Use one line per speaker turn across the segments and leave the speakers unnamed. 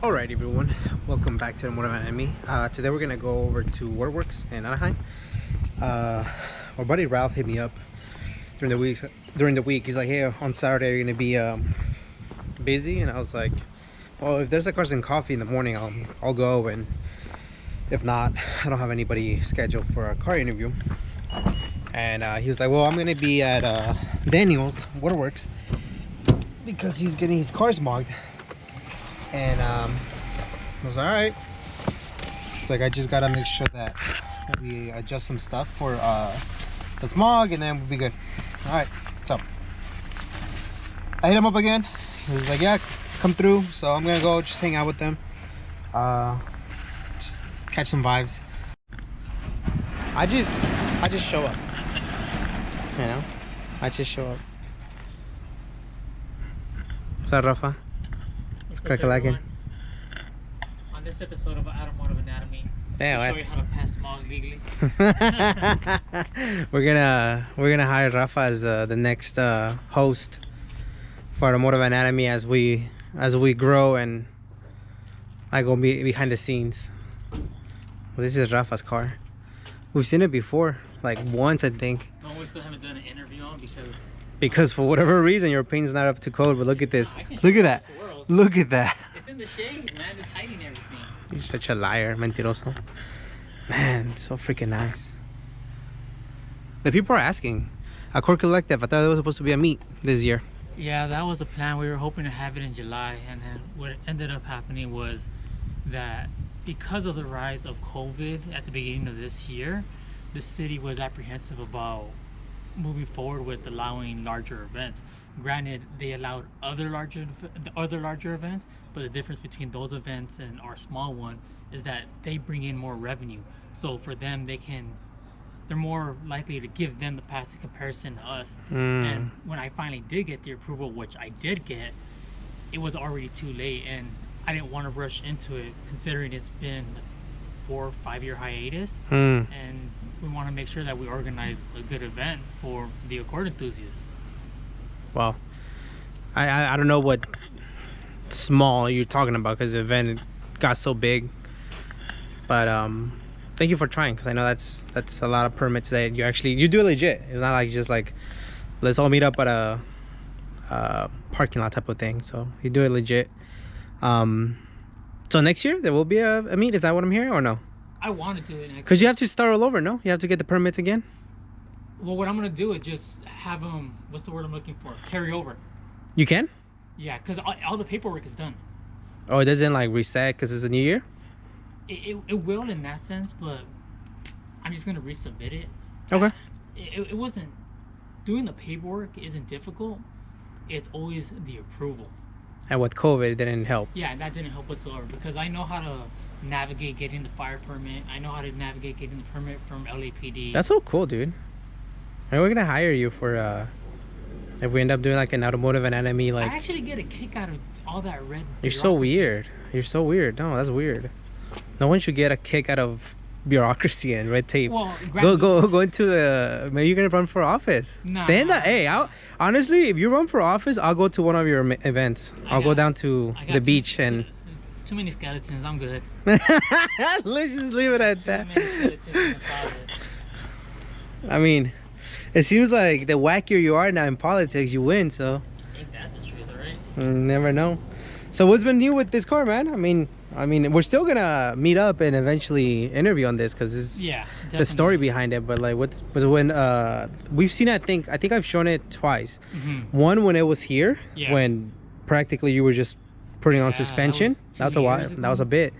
Alright everyone, welcome back to the Motor Enemy. Today we're gonna go over to WordWerks in Anaheim. My buddy Ralph hit me up during the week. He's like, hey, on Saturday you're gonna be busy, and I was like, well, if there's a Cars and Coffee in the morning, I'll go, and if not, I don't have anybody scheduled for a car interview. And he was like, well, I'm gonna be at Daniel's WordWerks because he's getting his cars mogged. And I was like, all right. It's like, I just gotta make sure that we adjust some stuff for the smog, and then we'll be good. All right, so I hit him up again. He was like, yeah, come through. So I'm gonna go just hang out with them, just catch some vibes. I just show up, you know. I just show up. What's up, Rafa?
On this episode of Automotive Anatomy, we'll show you how to pass smog legally.
we're gonna hire Rafa as the next host for Automotive Anatomy as we grow, and I go behind the scenes. Well, this is Rafa's car. We've seen it before, like once, I think.
No, we still haven't done an interview on
because for whatever reason your paint's not up to code. But look at this. Look at that. Look at that.
It's in the shade, man. It's hiding everything.
You're such a liar, mentiroso. Man, so freaking nice. The people are asking. A Core Collective. I thought it was supposed to be a meet this year.
Yeah, that was the plan. We were hoping to have it in July, and then what ended up happening was that because of the rise of COVID at the beginning of this year, the city was apprehensive about moving forward with allowing larger events. Granted, they allowed other larger events, but the difference between those events and our small one is that they bring in more revenue. So for them, they're more likely to give them the pass in comparison to us. And when I finally did get the approval, which I did get, it was already too late, and I didn't want to rush into it, considering it's been a 4 or 5 year hiatus. And we want to make sure that we organize a good event for the Accord enthusiasts.
Well, I don't know what small you're talking about, because the event got so big, but thank you for trying, because I know that's a lot of permits that you do it legit. It's not like just like, let's all meet up at a parking lot type of thing. So you do it legit. So next year there will be a meet. Is that what I'm hearing, or no?
I want to do it next year.
Because you have to start all over, no? You have to get the permits again.
Well, what I'm gonna do is just have them. What's the word I'm looking for? Carry over.
You can?
Yeah, because all the paperwork is done.
Oh, it doesn't like reset because it's a new year?
It will in that sense, but I'm just gonna resubmit it.
Okay.
It wasn't, doing the paperwork isn't difficult. It's always the approval.
And with COVID, it didn't help.
Yeah, that didn't help whatsoever, because I know how to navigate getting the fire permit. I know how to navigate getting the permit from LAPD.
That's so cool, dude. And we're gonna hire you for if we end up doing like an Automotive Anatomy, like.
I actually get a kick out of all that red.
You're so weird. You're so weird. No, that's weird. No one should get a kick out of bureaucracy and red tape.
Well,
go into the. Maybe you're gonna run for office.
Nah.
Hey, honestly, if you run for office, I'll go to one of your events. I'll go down to the beach and.
Too many skeletons. I'm good.
Let's just leave it at that.
Too many skeletons in the closet.
I mean, it seems like the wackier you are now in politics, you win. So.
Ain't that the truth, right?
Never know. So what's been new with this car, man? I mean, we're still gonna meet up and eventually interview on this, because it's the story behind it. But like, was when we've seen it, I think I've shown it twice. One when it was here, when practically you were just putting on suspension. That was a while. That was a bit.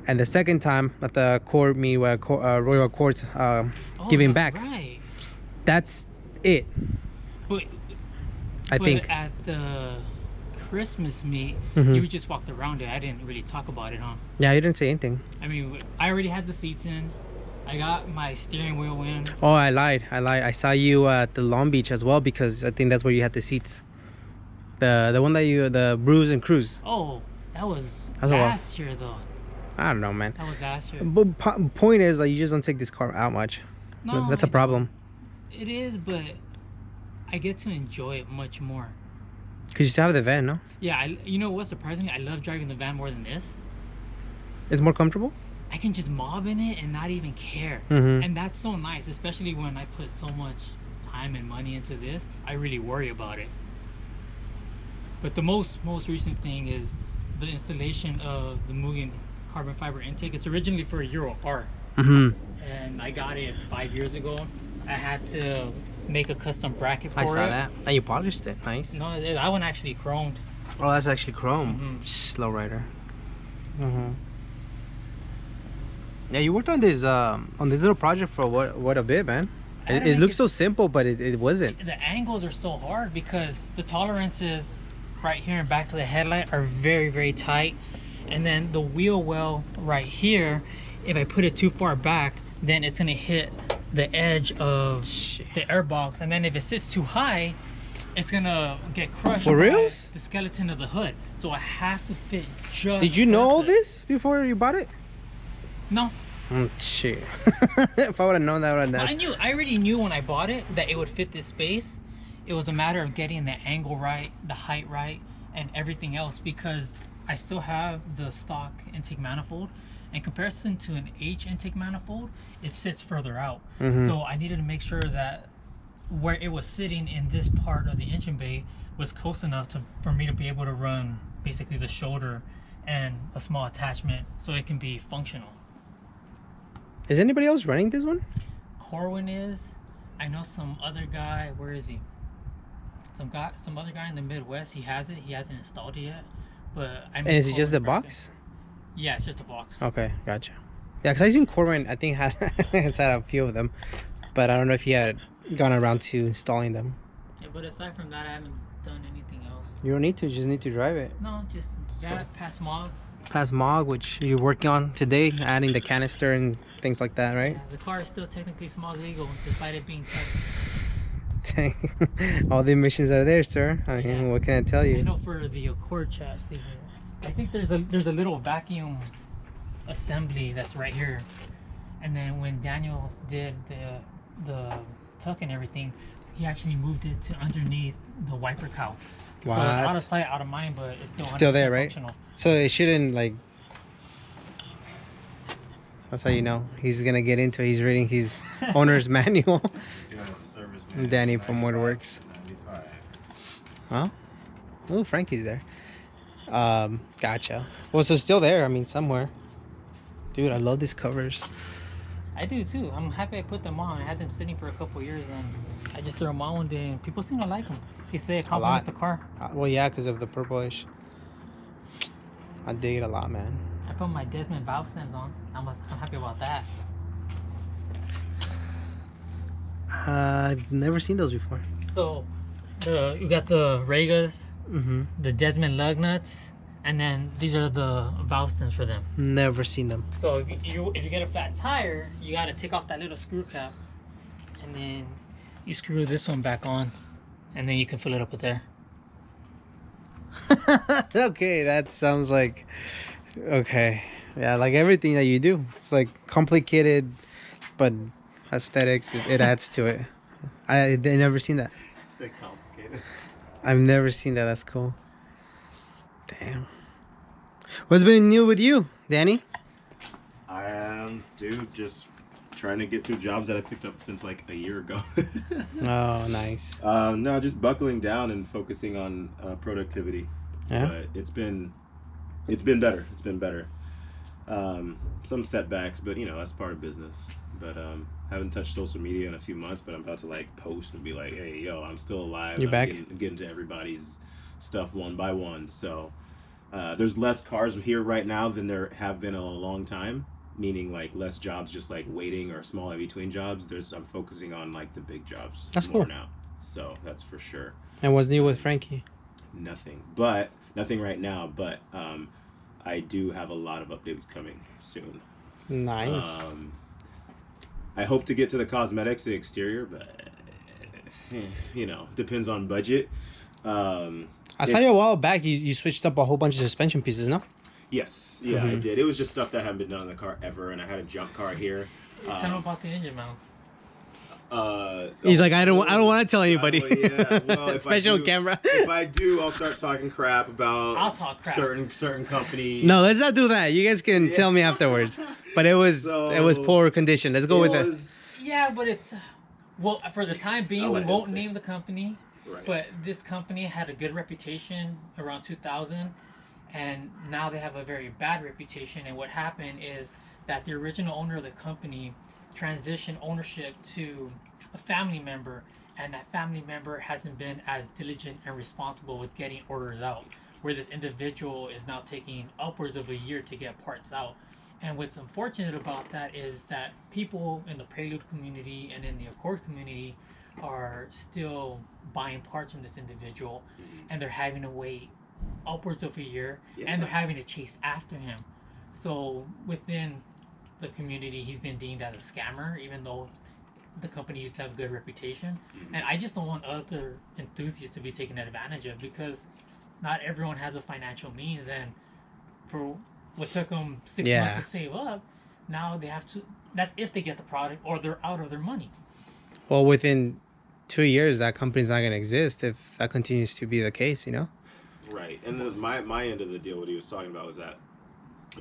And the second time at the court meet where Royal Accords giving back.
Right.
That's it. I think
at the Christmas meet, you just walked around it. I didn't really talk about it, huh?
Yeah, you didn't say anything.
I mean, I already had the seats in. I got my steering wheel in.
Oh, I lied. I saw you at the Long Beach as well, because I think that's where you had the seats. The one that the Bruise and Cruise.
Oh, that was last year though.
I don't know, man.
That was last year.
But point is, like, you just don't take this car out much. No, that's a problem.
It is, but I get to enjoy it much more.
Because you still have the van, no?
Yeah, you know what? Surprisingly, I love driving the van more than this.
It's more comfortable?
I can just mob in it and not even care.
Mm-hmm.
And that's so nice, especially when I put so much time and money into this. I really worry about it. But the most recent thing is the installation of the Mugen carbon fiber intake. It's originally for a Euro R.
Mm-hmm.
And I got it 5 years ago. I had to make a custom bracket for it.
I saw that. And you polished it. Nice.
No, that one actually chromed.
Oh, that's actually chrome.
Mm-hmm.
Slow rider. Mm-hmm. Yeah, you worked on this little project for what a bit, man. It looks so simple, but it wasn't.
The angles are so hard because the tolerances right here and back to the headlight are very, very tight. And then the wheel well right here, if I put it too far back, then it's gonna hit the edge of the airbox. And then if it sits too high, it's gonna get crushed
For
by the skeleton of the hood. So it has to fit just
Did you know all
perfect.
this before you bought it?
No.
Shit. If I would have known that, I would have done.
I already knew when I bought it that it would fit this space. It was a matter of getting the angle right, the height right, and everything else, because I still have the stock intake manifold. In comparison to an H intake manifold, it sits further out.
Mm-hmm.
So I needed to make sure that where it was sitting in this part of the engine bay was close enough for me to be able to run basically the shoulder and a small attachment so it can be functional.
Is anybody else running this one?
Corwin is. I know some other guy. Where is he? Some other guy in the Midwest. He has it. He hasn't installed it yet. But I mean,
And is it just the box?
Yeah, it's just a box.
Okay, gotcha. Yeah, because I seen Corwin. I think has had a few of them, but I don't know if he had gone around to installing them.
Yeah, but aside from that, I haven't done anything else.
You don't need to. You just need to drive it.
No, just that past smog.
Past MOG, which you're working on today, adding the canister and things like that, right?
Yeah, the car is still technically smog legal despite it being tech.
All the emissions are there, sir. I mean, what can I tell you?
You know, for the Accord chassis, I think there's a little vacuum assembly that's right here. And then when Daniel did the tuck and everything, he actually moved it to underneath the wiper cowl.
What?
So it's out of sight, out of mind, but it's
still there, right?
functional.
So it shouldn't, like, that's how you know he's gonna get into it. He's reading his owner's manual. Danny from WordWerx. Huh? Oh, Frankie's there. Gotcha. Well, so it's still there. I mean, somewhere. Dude, I love these covers.
I do too. I'm happy I put them on. I had them sitting for a couple years, and I just threw them on one day, and people seem to like them. They say it complements the car.
Well, yeah, because of the purplish. I dig it a lot, man.
I put my Desmond valve stems on. I'm happy about that.
I've never seen those before.
So, you got the Regas,
Mm-hmm.
the Desmond lug nuts, and then these are the valve stems for them.
Never seen them.
So if you get a flat tire, you got to take off that little screw cap, and then you screw this one back on, and then you can fill it up with air.
Okay, that sounds like okay. Yeah, like everything that you do. It's like complicated, but aesthetics. It adds to it. I've never seen that.
It's like complicated.
I've never seen that. That's cool. Damn. What's been new with you, Danny?
I am, dude, just trying to get through jobs that I picked up since like a year ago.
Oh, nice.
No, just buckling down and focusing on productivity.
Yeah.
But it's been better. It's been better. Some setbacks, but you know that's part of business. But haven't touched social media in a few months, but I'm about to like post and be like, hey, yo, I'm still alive.
You're back?
Getting to everybody's stuff one by one. So there's less cars here right now than there have been in a long time. Meaning like less jobs, just like waiting or small in between jobs. I'm focusing on like the big jobs.
That's
more
cool.
now. So that's for sure.
And what's new with Frankie?
Nothing right now. But I do have a lot of updates coming soon.
Nice.
I hope to get to the cosmetics, the exterior, but you know, depends on budget.
I saw you a while back. You switched up a whole bunch of suspension pieces, no?
Yes, yeah, I did. It was just stuff that hadn't been done in the car ever, and I had a junk car here.
Tell them about the engine mounts.
He's like, I don't want to tell anybody.
Yeah, well, if
Special
I do,
camera.
If I do, I'll start talking crap about
I'll talk crap.
certain companies.
No, let's not do that. You guys can tell me afterwards. But it was poor condition. Let's go with it.
Yeah, but it's well, for the time being, we won't name the company.
Right.
But this company had a good reputation around 2000, and now they have a very bad reputation. And what happened is that the original owner of the company transitioned ownership to a family member, and that family member hasn't been as diligent and responsible with getting orders out, where this individual is now taking upwards of a year to get parts out. And what's unfortunate about that is that people in the Prelude community and in the Accord community are still buying parts from this individual, and they're having to wait upwards of a year, and they're having to chase after him. So within the community, he's been deemed as a scammer, even though the company used to have a good reputation. And I just don't want other enthusiasts to be taken advantage of, because not everyone has the financial means, and for what took them 6 months to save up, now they have to, that's if they get the product or they're out of their money.
Well, within 2 years, that company's not going to exist if that continues to be the case, you know?
Right. And my end of the deal, what he was talking about was that,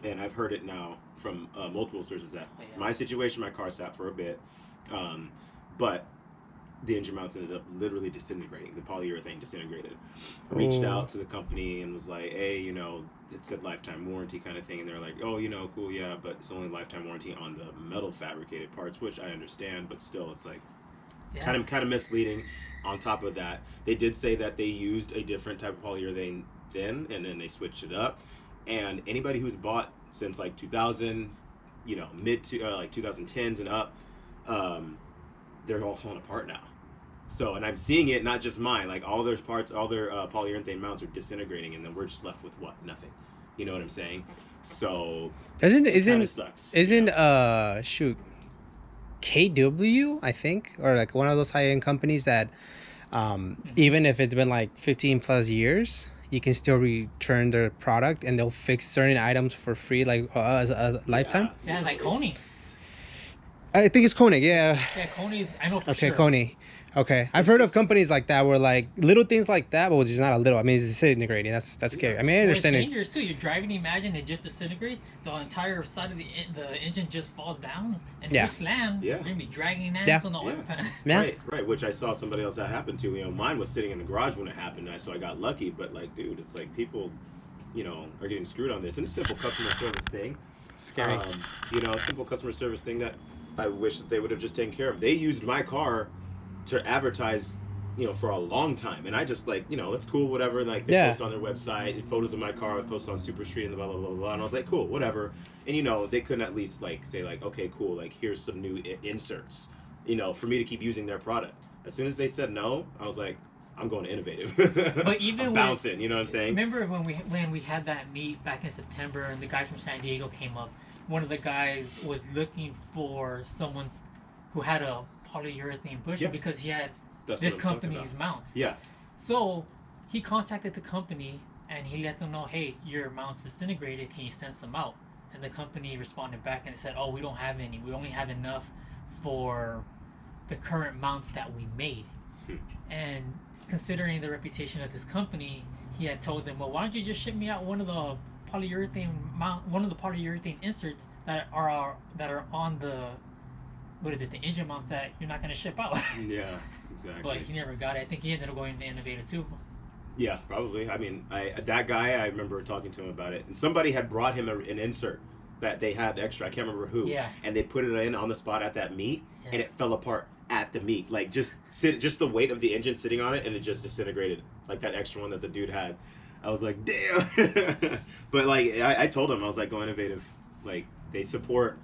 and I've heard it now from multiple sources, that my situation, my car sat for a bit, but the engine mounts ended up literally disintegrating. The polyurethane disintegrated. Reached out to the company and was like, hey, you know, it said lifetime warranty kind of thing, and they're like, oh, you know, cool, yeah, but it's only lifetime warranty on the metal fabricated parts, which I understand, but still, it's like kind of misleading. On top of that, they did say that they used a different type of polyurethane then, and then they switched it up. And anybody who's bought since like 2000, you know, mid to like 2010s and up, they're all falling apart now. So, and I'm seeing it, not just mine, like all their parts, all their polyurethane mounts are disintegrating, and then we're just left with what? Nothing. You know what I'm saying? So
isn't
sucks,
shoot, KW, I think, or like one of those high-end companies that even if it's been like 15 plus years, you can still return their product and they'll fix certain items for free, like as a lifetime.
Yeah, like Coney.
I think it's Koenig, yeah.
Yeah, Coney's, I know for sure.
Okay, Koenig. Okay, I've heard of companies like that where like little things like that, but it's just not a little. I mean, it's disintegrating. That's scary. I mean, I understand.
Well, it's dangerous too. You're driving, imagine it just disintegrates. The entire side of the engine just falls down, and if you slam, you're gonna be dragging ass on the oil pan.
Right. Which I saw somebody else that happened to. You know, mine was sitting in the garage when it happened, so I got lucky. But like, dude, it's like people, you know, are getting screwed on this. And it's a simple customer service thing.
Scary.
You know, a simple customer service thing that I wish that they would have just taken care of. They used my car to advertise, you know, for a long time, and I just like, you know, that's cool, whatever. Like they post on their website photos of my car, I post on Super Street and blah blah blah blah, and I was like, cool, whatever. And you know, they couldn't at least like say like, okay, cool, like here's some new inserts, you know, for me to keep using their product. As soon as they said no, I was like, I'm going to innovative.
But even
I'm bouncing, you know what I'm saying?
Remember when we had that meet back in September, and the guys from San Diego came up. One of the guys was looking for someone who had a polyurethane busher because he had this company's mounts.
Yeah.
So he contacted the company and he let them know, hey, your mount's disintegrated. Can you send some out? And the company responded back and said, oh, we don't have any. We only have enough for the current mounts that we made. And considering the reputation of this company, he had told them, well, why don't you just ship me out one of the polyurethane inserts that are on the the engine mounts that you're not going to ship out.
Yeah, exactly.
But he never got it. I think he ended up going to Innovative too.
Yeah, probably. I mean, that guy, I remember talking to him about it, and somebody had brought him an insert that they had extra. I can't remember who.
Yeah.
And they put it in on the spot at that meet, and it fell apart at the meet. Like just the weight of the engine sitting on it, and it just disintegrated. Like that extra one that the dude had. I was like, damn. But like, I told him, I was like, go innovative. Like they support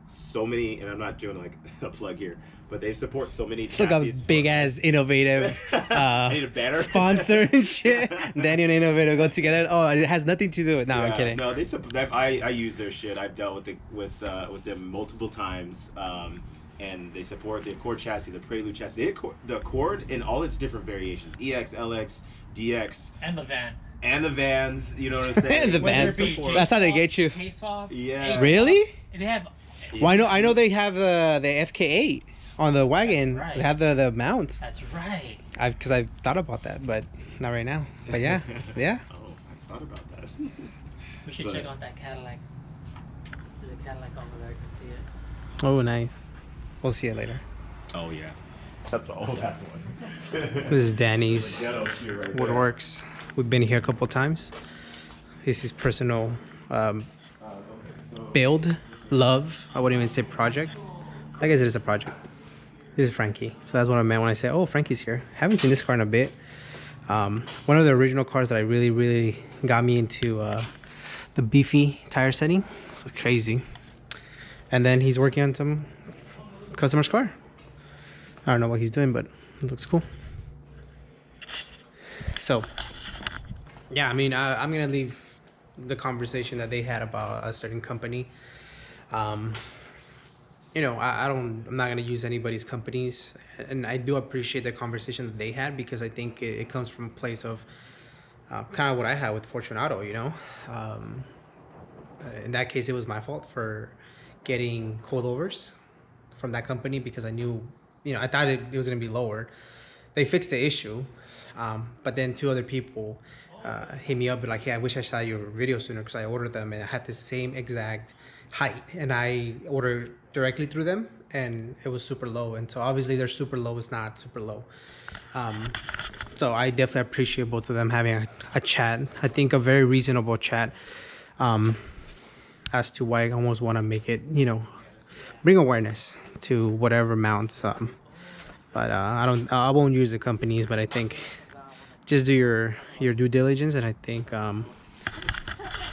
so many, and I'm not doing like a plug here, but they support so many.
It's like a big ass innovative
I need a banner.
sponsor and shit. Daniel and Innovative go together. Oh, it has nothing to do with. No, I'm kidding.
No, they support. I use their shit. I've dealt with them multiple times. And they support the Accord chassis, the Prelude chassis, the Accord in all its different variations: EX, LX, DX,
and the van.
And the vans, you know what I'm saying?
And the vans. That's how they get you.
Case fob,
yeah.
Really?
They have.
Well, I know they have the FK8. on the wagon.
Right.
They have the mounts.
That's right.
Because I've thought about that, but not right now. But yeah, yeah.
Oh, I thought about that.
We should
But-
check out that Cadillac. There's a Cadillac over there. I can see it.
Oh, nice. We'll see it later.
Oh yeah, that's the old ass one.
This is Danny's
Ghetto shit right there.
Wordworks. We've been here a couple times. This is personal build, love. I wouldn't even say project. I guess it is a project. This is Frankie. So that's what I meant when I said, oh, Frankie's here. Haven't seen this car in a bit. One of the original cars that I really got me into the beefy tire setting. It's crazy. And then he's working on some customer's car. I don't know what he's doing, but it looks cool. So, yeah, I mean, I'm gonna leave the conversation that they had about a certain company. You know, I'm not gonna use anybody's companies, and I do appreciate the conversation that they had, because I think it comes from a place of kind of what I had with Fortunato. You know, in that case, it was my fault for getting coilovers from that company, because I knew, you know, I thought it was gonna be lower. They fixed the issue, but then 2 other people hit me up and like, hey, I wish I saw your video sooner, because I ordered them and I had the same exact height, and I ordered directly through them and it was super low. And so obviously their super low is not super low. So I definitely appreciate both of them having a chat. I think a very reasonable chat as to why I almost want to make it, you know, bring awareness to whatever mounts. But I won't use the companies, but I think just do your due diligence, and I think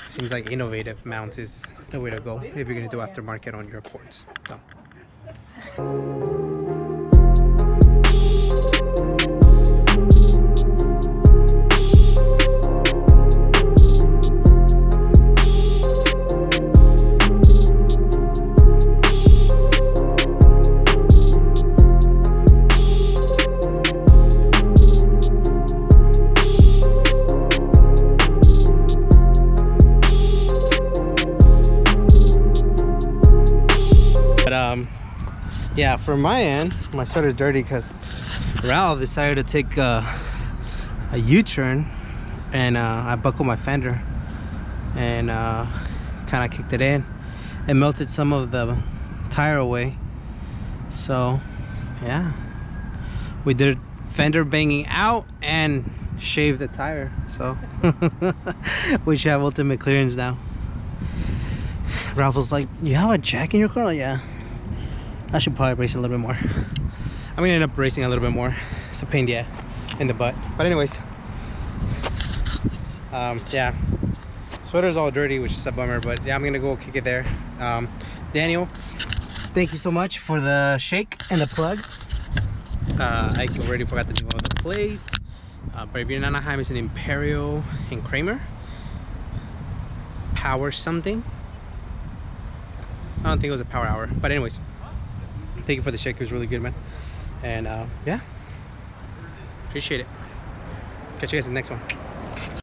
seems like innovative mounts is the way to go if you're gonna do aftermarket on your ports. So. Yeah, for my end, my sweater's dirty because Ralph decided to take a U-turn, and I buckled my fender and kind of kicked it in and melted some of the tire away. So yeah, we did fender banging out and shaved the tire, so we should have ultimate clearance now. Ralph was like, you have a jack in your car? Like, yeah. I should probably race a little bit more. I'm gonna end up racing a little bit more. It's a pain in the butt. But anyways, yeah, sweater's all dirty, which is a bummer. But yeah, I'm gonna go kick it there. Daniel, thank you so much for the shake and the plug. I already forgot the name of the place. But if you're in Anaheim, it's in Imperial and Kramer. Power something. I don't think it was a power hour. But anyways, thank you for the shake. It was really good, man. And yeah, appreciate it. Catch you guys in the next one.